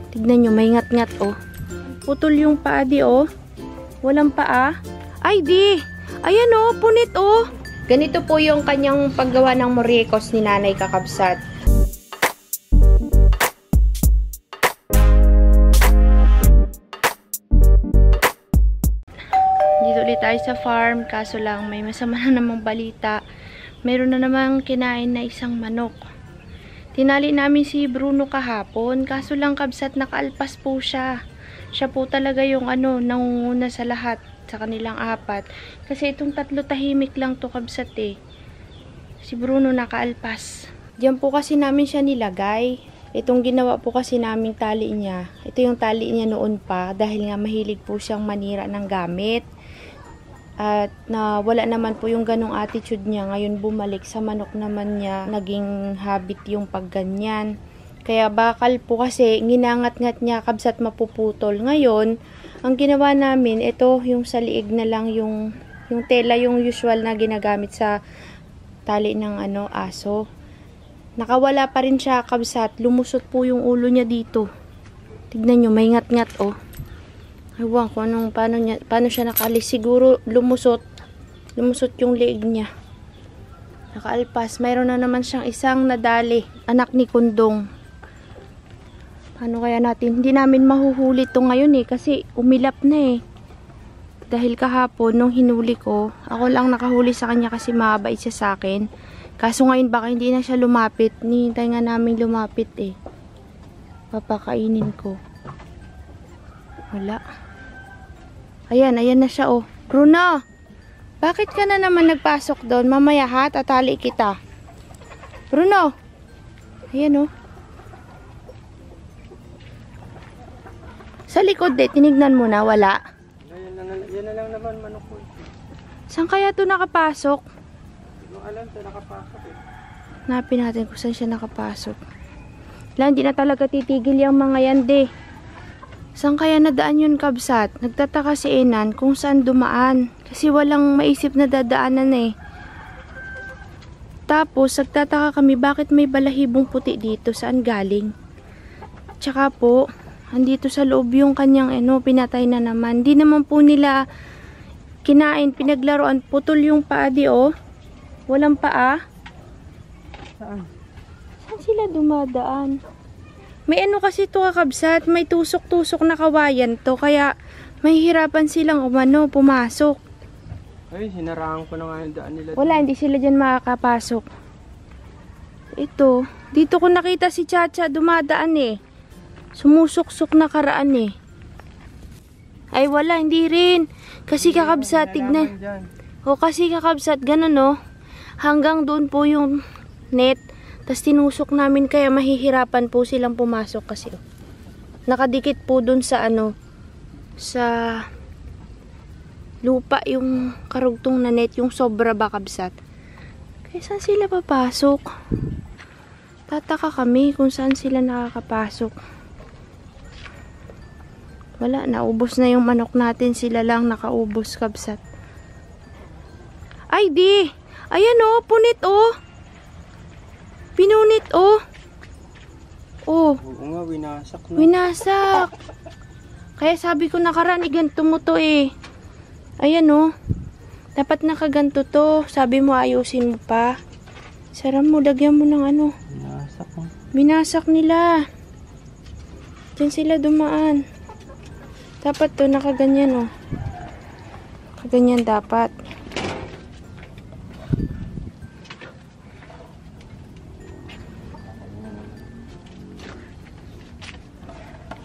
Tignan nyo, may ngat-ngat oh. Putol yung paa di oh. Walang paa. Ay di! Ayan oh, punit oh. Ganito po yung kanyang paggawa ng morikos ni Nanay Kakabsat. Dito ulit tayo sa farm, kaso lang may masama na namang balita. Meron na namang kinain na isang manok. Tinali namin si Bruno kahapon, kaso lang kabsat nakaalpas po siya. Siya po talaga yung nangunguna sa lahat, sa kanilang apat. Kasi itong tatlo tahimik lang to kabsat eh. Si Bruno nakaalpas. Diyan po kasi namin siya nilagay. Itong ginawa po kasi naming tali niya. Ito yung tali niya noon pa, dahil nga mahilig po siyang manira ng gamit. At wala naman po yung ganong attitude niya. Ngayon bumalik sa manok naman niya. Naging habit yung pagganyan. Kaya bakal po kasi ginangat-ngat niya kabsat mapuputol. Ngayon, ang ginawa namin, ito yung sa liig na lang yung tela, yung usual na ginagamit sa tali ng aso. Nakawala pa rin siya kabsat. Lumusot po yung ulo niya dito. Tignan nyo, may ngat-ngat oh. Ewan ko paano siya nakalis. Siguro lumusot yung liig niya. Nakaalpas. Mayroon na naman siyang isang nadali. Anak ni Kundong. Paano kaya natin? Hindi namin mahuhuli to ngayon eh. Kasi umilap na eh. Dahil kahapon nung hinuli ko, ako lang nakahuli sa kanya kasi mabait siya sa akin. Kaso ngayon baka hindi na siya lumapit. Hinihintay nga namin lumapit eh. Papakainin ko. Wala. Ayan na siya oh. Bruno, bakit ka na naman nagpasok doon? Mamaya ha, tatali kita. Bruno. Ayan oh. Sa likod tinignan mo na, wala. Yan na lang naman manok ko. Saan kaya to nakapasok? Hindi ko alam to nakapasok eh. Hanapin natin kung saan siya nakapasok. Hindi na talaga titigil yung mga yan de. Saan kaya nadaan yun kabsat? Nagtataka si Enan kung saan dumaan. Kasi walang maisip na dadaanan eh. Tapos, nagtataka kami bakit may balahibong puti dito. Saan galing? Tsaka po, andito sa loob yung kanyang pinatay na naman. Di naman po nila kinain, pinaglaruan. Putol yung paa di oh. Walang paa. Saan? Saan sila dumadaan? May kasi to kakabsat, may tusok-tusok na kawayan to, kaya mahihirapan silang pumasok. Ay, sinaraan ko na nga yung daan nila. Wala, hindi sila dyan makakapasok. Ito, dito ko nakita si Chacha dumadaan eh. Sumusok-sok na karaan eh. Ay wala, hindi rin. Kasi kakabsat, tignan. O kasi kakabsat, ganun oh. Hanggang doon po yung net. Tapos tinusok namin kaya mahihirapan po silang pumasok kasi oh. Nakadikit po dun sa sa lupa yung karugtong na net, yung sobra ba kabsat. Kaya saan sila papasok? Tataka kami kung saan sila nakakapasok. Wala, naubos na yung manok natin, sila lang nakaubos kabsat. Ay di! Ayan oh, punit oh! Pinunit oh. Oh. Oo nga, winasak na. Winasak. Kaya sabi ko nakaraan ganito mo to eh. Ayan oh. Dapat nakaganto to. Sabi mo ayusin mo pa. Sara mo, lagyan mo ng Winasak oh. Winasak nila. Diyan sila dumaan. Dapat to nakaganyan oh. Kaganyan dapat.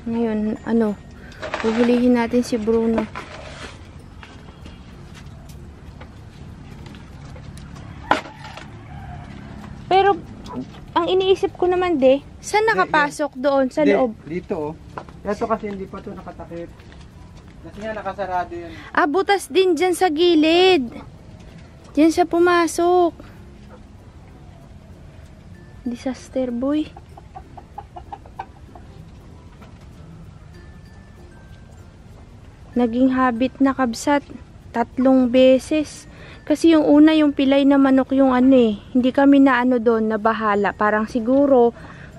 Ngayon, huhulihin natin si Bruno. Pero, ang iniisip ko naman saan nakapasok doon sa loob? Dito oh. Ito kasi hindi pa ito nakatakip. Kasi nga nakasarado yun. Ah, butas din dyan sa gilid. Diyan siya pumasok. Disaster boy. Naging habit na kabsat 3 beses. Kasi yung una, yung pilay na manok yung hindi kami na doon, na bahala. Parang siguro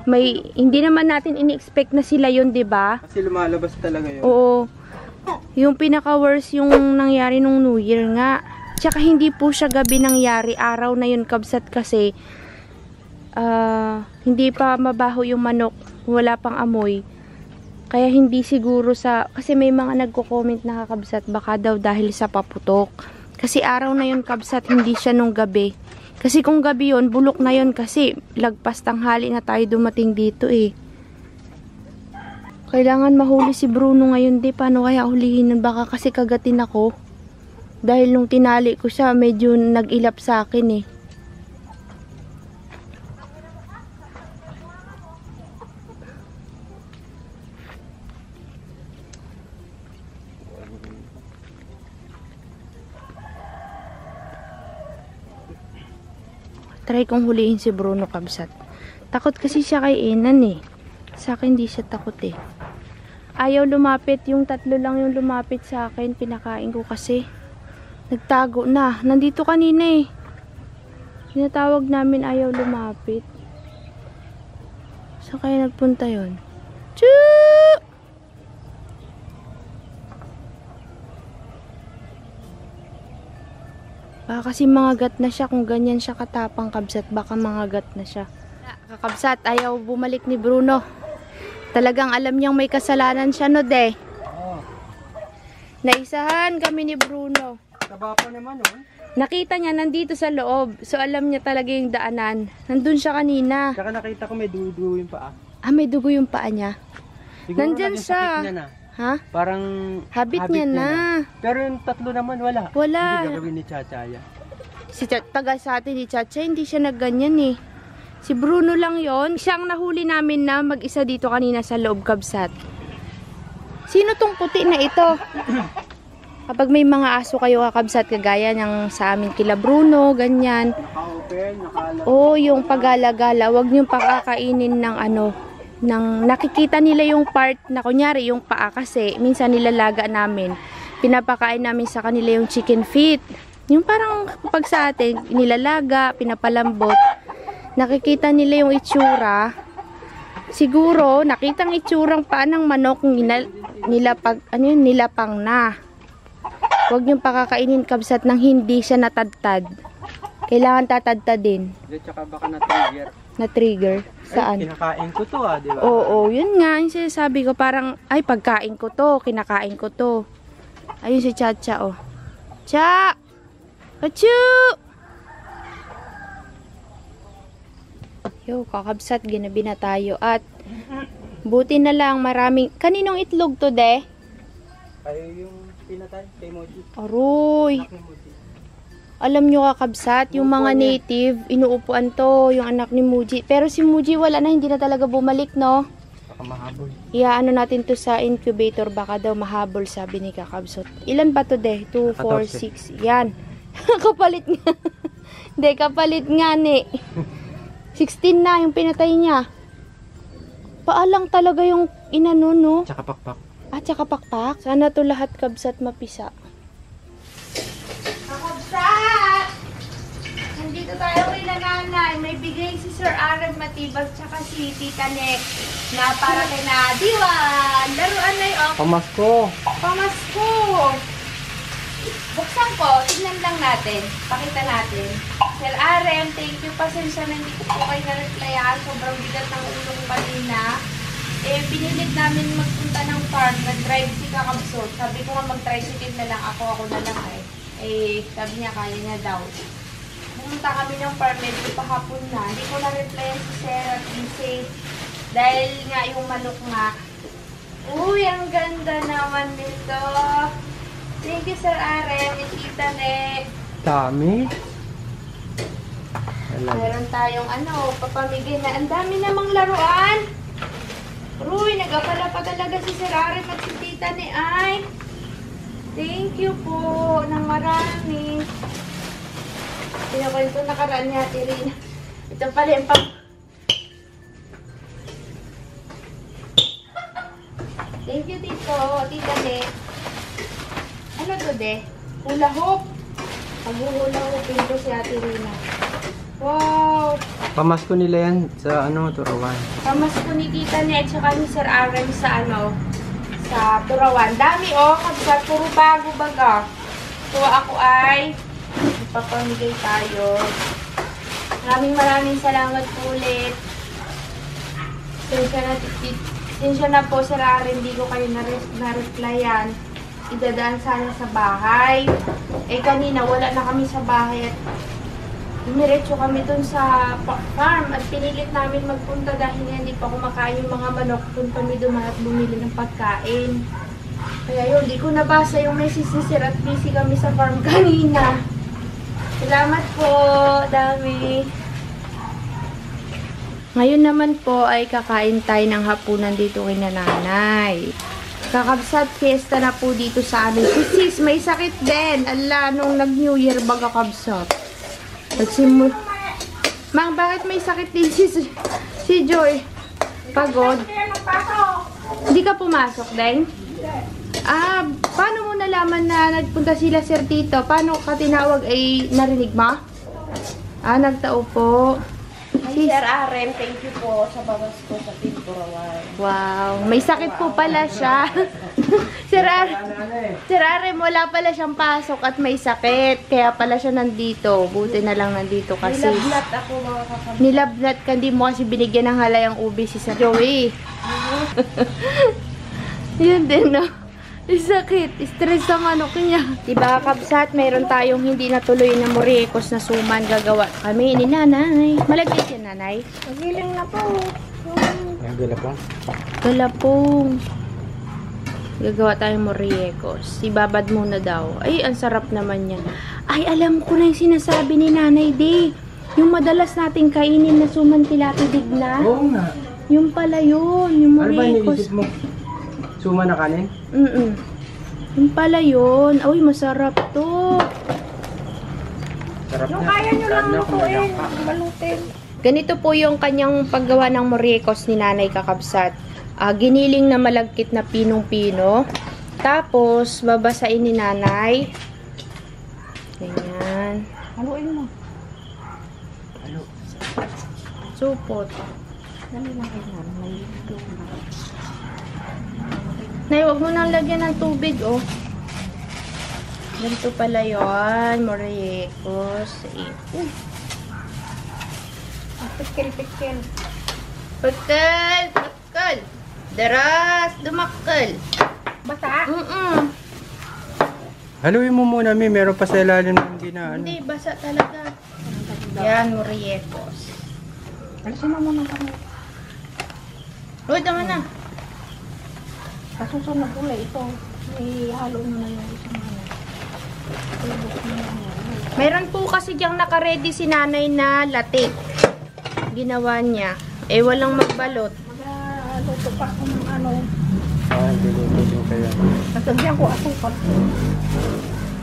hindi naman natin ini-expect na sila yun, 'di ba? Kasi lumalabas talaga yun. Oo. Yung pinaka-worst yung nangyari nung New Year nga. Tsaka hindi po siya gabi nangyari, araw na yun, kabsat, kasi hindi pa mabaho yung manok, wala pang amoy. Kaya hindi siguro kasi may mga nagko-comment na kabsat, baka daw dahil sa paputok. Kasi araw na yun, kabsat, hindi siya nung gabi. Kasi kung gabi yun, bulok na yun, kasi lagpas tanghali na tayo dumating dito eh. Kailangan mahuli si Bruno ngayon, di. Paano kaya hulihin nun? Baka kasi kagatin ako. Dahil nung tinali ko siya, medyo nag-ilap sa akin eh. Try kong hulihin si Bruno, kabsat. Takot kasi siya kay Enan eh. Sa akin di siya takot eh. Ayaw lumapit. Yung 3 lang yung lumapit sa akin. Pinakain ko kasi. Nagtago na. Nandito kanina eh. Tinatawag namin, ayaw lumapit. Saan kaya nagpunta yun? Choo! Baka kasi mangagat na siya. Kung ganyan siya katapang, kabsat, baka mangagat na siya. Kakabsat, ayaw bumalik ni Bruno. Talagang alam niyang may kasalanan siya, no, de? Oo. Naisahan kami ni Bruno. Taba pa naman, oh. Nakita niya nandito sa loob. So alam niya talaga yung daanan. Nandun siya kanina. Tsaka nakita ko may dugo yung paa. Ah, may dugo yung paa niya. Siguro Nandyan naging siya. sakit niya na. Ha? Parang Habit niya na. Pero yung 3 naman wala. Wala. Hindi gagawin ni Chachaya. Si taga sa atin ni Chacha, hindi siya nagganyan eh. Si Bruno lang yon. Siyang nahuli namin na mag-isa dito kanina sa loob, kabsat. Sino tong puti na ito? Kapag may mga aso kayo, kakabsat, kagaya ng sa amin kila Bruno, ganyan. Naka-open, naka-alam. Oo, yung pagala-gala, wag niyong pakakainin ng nakikita nila yung part na kunyari yung paa, kasi minsan nilalaga namin. Pinapakain namin sa kanila yung chicken feet. Yung parang pag sa atin, nilalaga, pinapalambot. Nakikita nila yung itsura. Siguro, nakitang itsurang paa ng manok nilapang na. Huwag niyong pakakainin, kabsat, ng hindi siya natadtad. Kailangan tatadtadin. Tsaka baka na-trigger. Na-trigger? Saan? Ay, kinakain ko to, di ba? Oo, yun nga. Yung sinasabi ko, parang, ay, pagkain ko to, kinakain ko to. Ayun si Chacha, oh. Cha! Achoo! Yo, kakabsat, ginabi na tayo. At, buti na lang, maraming, kaninong itlog to, de? Ay, yung pinatay, kay Moji. Aroy! Alam nyo, kakabsat, yung mga native, inuupuan to, yung anak ni Muji. Pero si Muji wala na, hindi na talaga bumalik, no? Baka mahabol. Ano natin to sa incubator, baka daw mahabol, sabi ni kakabsat. Ilan ba to, de? 2, 4, 6. Yan. Kapalit nga. Hindi, kapalit nga, ni. 16 na yung pinatay niya. Paalang talaga yung inano, no? Tsaka pakpak. Tsaka pakpak. Sana to lahat, kabsat, mapisa. Kakabsat! Nandito tayo kay nanay. May bigay si Sir Aaron Matibag tsaka si Tita Nek na para kay Nadiwan. Laruan na yun. Pamasko. Pamasko! Buksan ko. Tignan lang natin. Pakita natin. Sir Aaron, thank you. Pasensya na hindi ko po kayo na-replyan. Sobrang bigat ng ulong kanina. Pinilit namin magpunta ng farm. Nag-drive si Kakabsot. Sabi ko nga mag-tricycle na lang ako na lang sabi niya kaya niya daw. Pumunta kami ng farm, medyo pahapon na. Hindi ko na-replyan si Sarah kasi dahil nga yung manok nga. Uy, ang ganda naman nito. Thank you, Sir Aaron. Itita ne. Dami. Meron tayong papamigay na. Ang dami namang laruan. Uy, nagapala pa talaga si Sir Aaron at si Tita ni Ay. Thank you po ng marami. Pinakwento nakaraan ni Ate Rina. Ito pala yung Thank you, Tito. Tita ne. Ano to, de? Hula hoop. Mag-hula hoopin ko si Ate Rina. Wow! Pamasko nila yan sa ano, Turawan. Pamasko ni Tita Net tsaka ni Sir Aaron sa ano, sa Turawan. Dami oh, kabsat, puro bago baga. So ako ay ipapamigay tayo. Maraming salamat po ulit. Sensya na po, Sir Aaron, hindi ko kayo na-replyan. Idadaan sana sa bahay. Eh kanina wala na kami sa bahay at dumiretso kami dun sa farm at pinilit namin magpunta dahil hindi pa kumakain yung mga manok. Dun kami dumaan at bumili ng pagkain. Kaya yun, di ko nabasa yung message ni Sir at busy kami sa farm kanina. Salamat po, dami. Ngayon naman po ay kakain tayo ng hapunan dito kay nanay. Kakabsat, fiesta na po dito sa amin. Sis, may sakit din. Ala, nung nag-New Year baga kabsat. Mang, bakit may sakit din si Joy? Pagod? Hindi ka pumasok, Deng? Ah, paano mo nalaman na nagpunta sila Sir Tito? Paano ka tinawag ay narinig mo? Ah, nagtao po. Sir Aaron, thank you po sa bawas ko sa Turawan. Wow, may sakit po pala siya. Sir Aaron, wala pala siyang pasok at may sakit. Kaya pala siya nandito. Buti na lang nandito kasi. Nilablat ako mga kakabsat. Nilablat ka, di mo kasi binigyan ng halayang ubi si Sir Joey. Yun din, no? Sakit. Stress ang manok niya. Diba, kabsat, mayroon tayong hindi natuloy na murikos na suman gagawa kami ni nanay. Malagay siya, nanay. Magiling na po. Ay, galapong. Galapong. Gagawa tayong murikos. Ibabad muna daw. Ay, ang sarap naman yan. Ay, alam ko na yung sinasabi ni nanay, di. Yung madalas nating kainin na suman tilapia digla. Oo nga. Yung pala yun. Yung Ano ba murikos. iniisip mo? Suma na kanin? Yung pala yun. Uy, masarap to. Sarap Yung na. kaya nyo lang Sarap na lutuin. kumain. Balutin. Ganito po yung kanyang paggawa ng murikos ni Nanay Kakabsat. Giniling na malagkit na pinong-pino. Tapos, babasain ni Nanay. Ganyan. Haluin mo. Ano? Supot. Dali lang kayo na. May ito na. Nay, huwag mo nang lagyan ng tubig, oh. Ganito pala yun. Murikos. Pikil-pikil. Pagkal! Pagkal! Daras! Dumakal! Basa? Haluin mo muna, Mi. Meron pa sa ilalim ng hindi na ano. Hindi, basa talaga. Yan, murikos. Alisin mo muna kami. Uy, tama na. Kasusunod ulit ito. Ihalo mo na yung isang ano. Mayroon po kasi diyang nakaredy si nanay na latik. Ginawa niya. Eh, walang magbalot. Mag-luto pa ako ng ano. Diluto din kaya. Nasagyan ko asukal.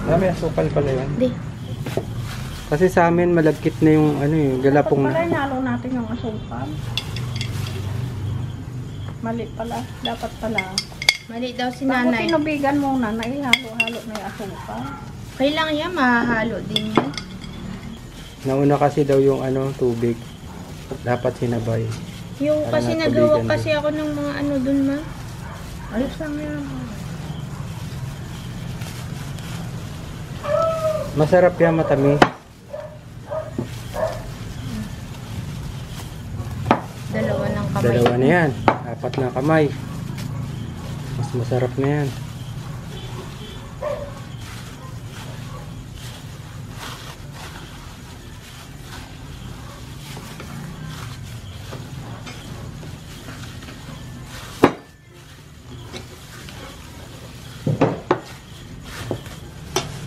May asukal pala yan. Di. Kasi sa amin malagkit na yung ano yung galapong Dapat pala na. nalo natin yung asukal. Mali pala. Dapat pala. Mali daw si Bago nanay. tinubigan muna na ihalo-halo na yung asukal. Kailangan yan, mahalo din yan. Nauna kasi daw yung ano tubig. Dapat sinabay. Yung Para kasi natubigan nagawa kasi ako ng mga ano dun, ma. Ayos lang yan. Masarap yan, matamis. Dalawa ng kamay. Dalawa na yan. Apat na kamay. Mas masarap na yan.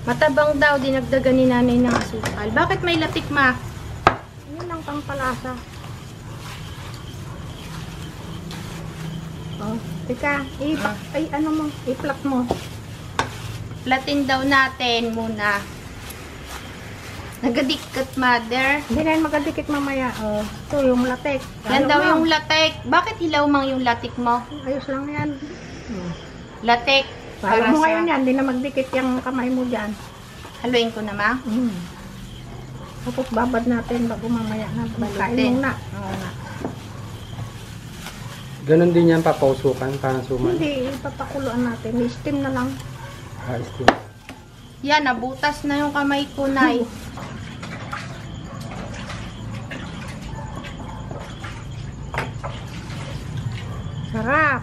Matabang daw, dinagdagan ni nanay ng asukal. Bakit may latik, ma? Yun ang pangpalasa. Oh, teka, ay ano mo, i-plot mo. Platin daw natin muna. Nagadikkat, mother. Hindi na yun magadikit mamaya. Oh, ito yung latek. Yan daw yung latik. Bakit hilaw mang yung latik mo? Ayos lang yan. Latik. Para mo sa- ngayon yan, hindi na magdikit yung kamay mo dyan. Haluin ko na, ma. Tapos babad natin bago mamaya na kain muna. Oo nga. Ganon din yan, papausukan, parang suman. Hindi, ipapakuluan natin. Steam na lang. Steam. Yan, nabutas na yung kamay ko, Nay. Sarap.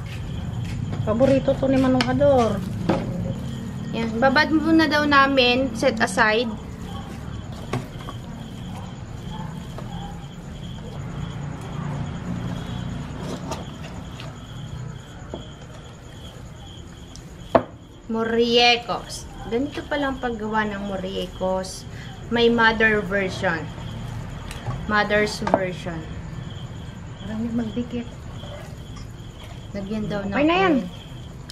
Paborito to ni Manong Ador. Yan, babad muna daw namin, set aside. Moriecos. Ganito palang paggawa ng moriecos. May mother version. Mother's version. Marami magdikit. Lagyan daw ng Okay na yan. oil.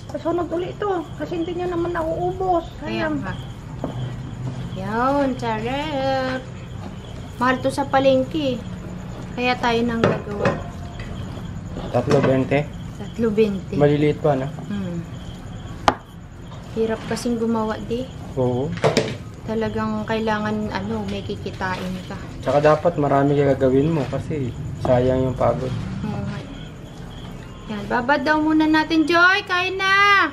Kasunod ulit ito. Kasi hindi niya naman nauubos. Kaya Sayang. nga. Yan, sarap. Mahal to sa palengke. Kaya tayo nang gagawa. 3.20. 3.20. Maliliit pa, no? Hirap kasing gumawa, di. Oo. Talagang kailangan, may kikitain ka. Tsaka dapat marami gagawin mo kasi sayang yung pagod. Oo nga. Yan, babad daw muna natin, Joy. Kain na!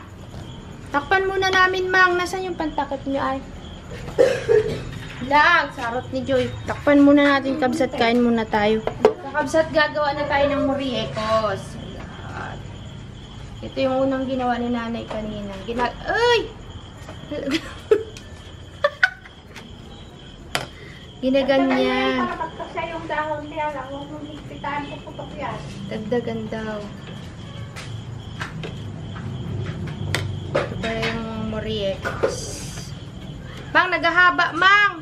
Takpan muna namin, Mang. Nasaan yung pantakip niyo, ay? Lang, sarot ni Joy. Takpan muna natin, Kabsat. Kain muna tayo. Sa Kabsat, gagawa na tayo ng moriecos. Ayan. Ito yung unang ginawa ni nanay kanina. Ay! Ginaganyan. Para magkasya yung dahon niya lang. Huwag mong higpitaan ko putok yan. Dagdagan daw. Ito pa yung moriecos. Mang, naghahaba, Mang!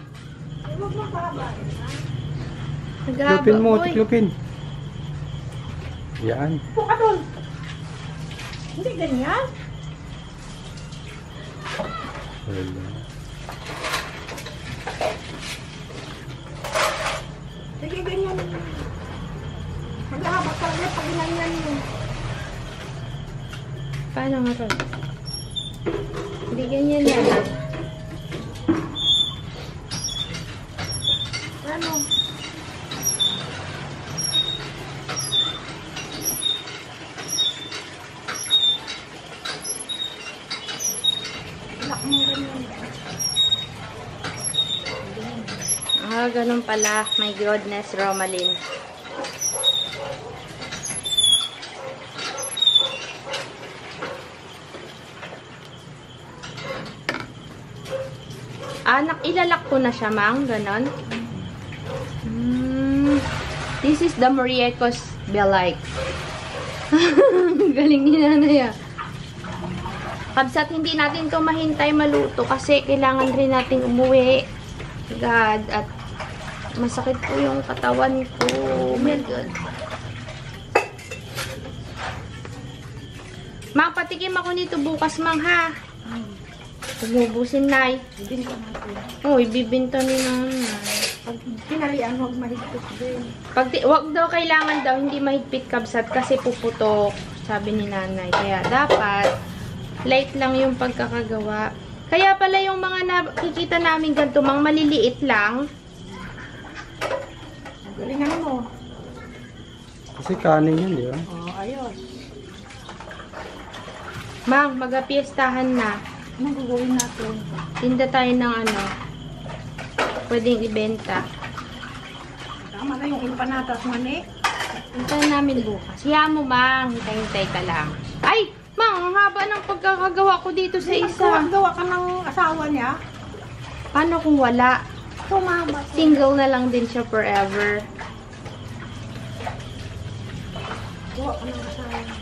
Huwag mo pahaba. Naghahaba, Tiklupin mo, boy. tiklupin. Yan. Puka doon. Hindi ganyan. Wala. Sige ganyan. Maghahaba ka ulit pag ginanyan mo. Paano nga ron? Hindi ganyan yan. Ano? Lock mo ganyan. Ganun pala. My goodness, Romalyn. Ilalak ko na siya, Mang. Ganon. This is the moriecos belike. Galing ni nanay, ah. Kabsat, hindi natin to mahintay maluto kasi kailangan rin natin umuwi. God, at masakit po yung katawan ko. Oh my God. Mang, patikim ako nito bukas, Mang, ha? Umubusin, Nay. Oh, ibibinta ni nanay. Pag pinalian, huwag mahigpit din. Wag daw, kailangan daw, hindi mahigpit, Kabsat, kasi puputok, sabi ni nanay. Kaya dapat, light lang yung pagkakagawa. Kaya pala yung mga nakikita namin ganito, Mang, maliliit lang. Galingan mo. Kasi kanin yan, di ba? Oo, ayos. Mang, mag-apiestahan na. Anong gagawin natin? Tinda tayo ng pwedeng ibenta. Tama na yung empanadas, mani. Hintayin namin bukas. Hiya mo, Mang. Hintay-hintay ka lang. Ay! Mang, ang haba ng pagkakagawa ko dito sa isa. Gawa ka ng asawa niya. Paano kung wala? Tumama. Single na lang din siya forever. Gawa ka ng asawa niya.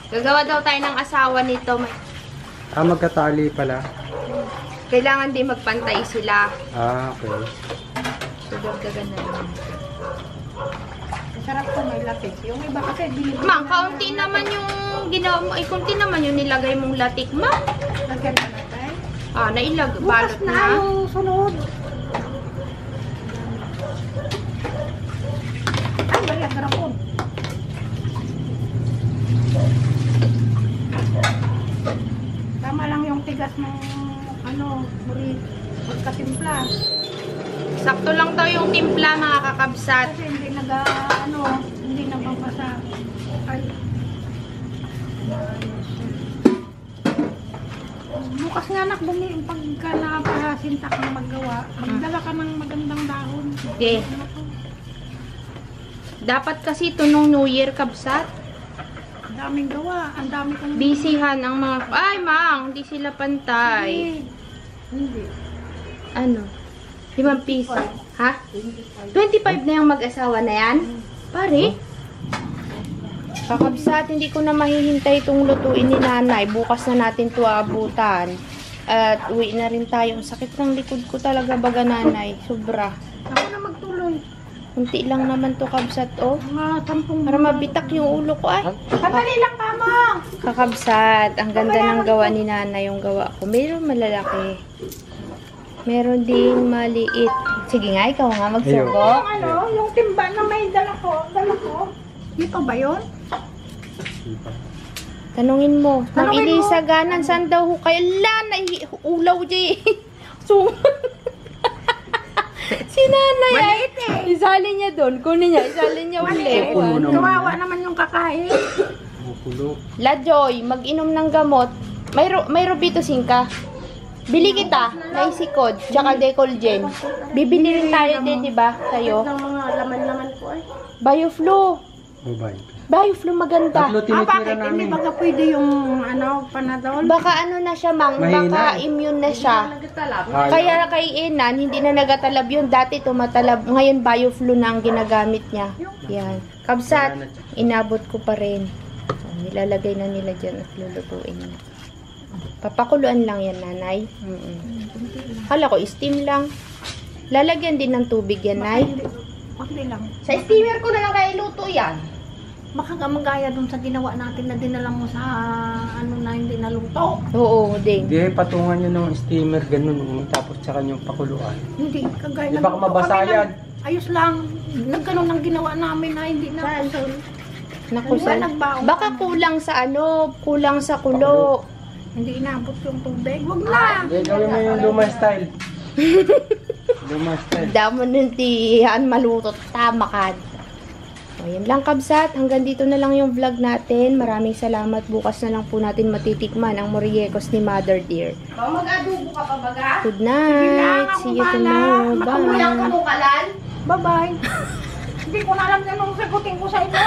Gagawa daw tayo ng asawa nito. Magkatali pala. Kailangan din magpantay sila. Okay. So, dagdagan na lang. Masarap ko may latik. Yung iba kasi di. Mang, kaunti naman yung ginawa mo. Kunti naman yung nilagay mong latik, Mang. Lagyan na natin. Nailag. Bukas Balot na na. yung sunod. Ay, bali ang garapon. Tama lang yung tigas ng muri pagkatimpla. Sakto lang daw yung timpla, mga kakabsat. Kasi hindi hindi nababasa. Ay. Bukas nga anak, pagka napasinta kang maggawa, magdala ka ng magandang dahon. Sige. Dapat kasi ito nung New Year, kabsat. Ang daming gawa, ang dami kong... Bisihan ang mga... Ay, Mang! Hindi sila pantay. Hindi. Ano? 5 piso. Ha? 25 na yung mag-asawa na yan? Pare? Kakabsat, hindi ko na mahihintay itong lutuin ni nanay. Bukas na natin ito aabutan. At uwi na rin tayo. Ang sakit ng likod ko talaga, baga nanay. Sobra. Ako na magtuloy. Kunti lang naman to kabsat, oh. Mga 10 Para mabitak yung ulo ko, ay. Sandali lang ka mo! Kakabsat, ang ganda ng gawa ni nanay yung gawa ko. Meron malalaki. Meron ding maliit. Sige nga, ikaw nga magsugo. Yung timba na may dala ko. Dito ba yun? Tanungin mo. Nang inisaganan, saan daw ho kayo? Ulaw di. So, si nanay. Maliit Isali niya doon. Kunin niya. Isali niya ulit. Kawawa naman yung kakain. La Joy, mag-inom ng gamot. May Robitussin ka. Bili kita. Laisikod. Tsaka Decolgen. Bibili rin tayo din, di ba? Sa'yo. Ng mga laman-laman ko ay. Bioflu. Bioflu maganda. Tatlo tinitira Bakit hindi namin. baga pwede yung panadol? Baka ano na siya, Mang. Mahina. Baka immune na siya. Nagtalap. Kaya kay Enan, hindi na nagatalab yun. Dati tumatalab. Ngayon, bioflu na ang ginagamit niya. Yan. Kabsat, inabot ko pa rin. Nilalagay na nila dyan at lulutuin na. Papakuluan lang yan, nanay. Kala ko, steam lang. Lalagyan din ng tubig yan, nay. Hindi lang. Sa steamer ko na lang kayo luto yan. Baka nga magaya dun sa ginawa natin na dinala mo sa na hindi naluto. Oo, ding. Hindi, patungan nyo ng steamer, ganun. Tapos tsaka yung pakuluan. Hindi, kagaya Di baka mabasa kami yan. Ayos lang. Nagkaroon ng ginawa namin na hindi na. Naku, Ano ba, nagbaon baka kulang sa kulang sa kulo. Hindi inabot yung tubig. Wag na! Hindi, gawin mo yung luma style. Luma style. Damo nun tiyan malutot. Tama ka. O, yan lang kabsat. Hanggang dito na lang yung vlog natin. Maraming salamat. Bukas na lang po natin matitikman ang moriekos ni Mother Dear. Mag-adubo ka pa baga? Good night. See you tomorrow. Makabuyang ka Bye. mo kalan? Bye-bye. Hindi ko na alam anong sagutin ko sa inyo.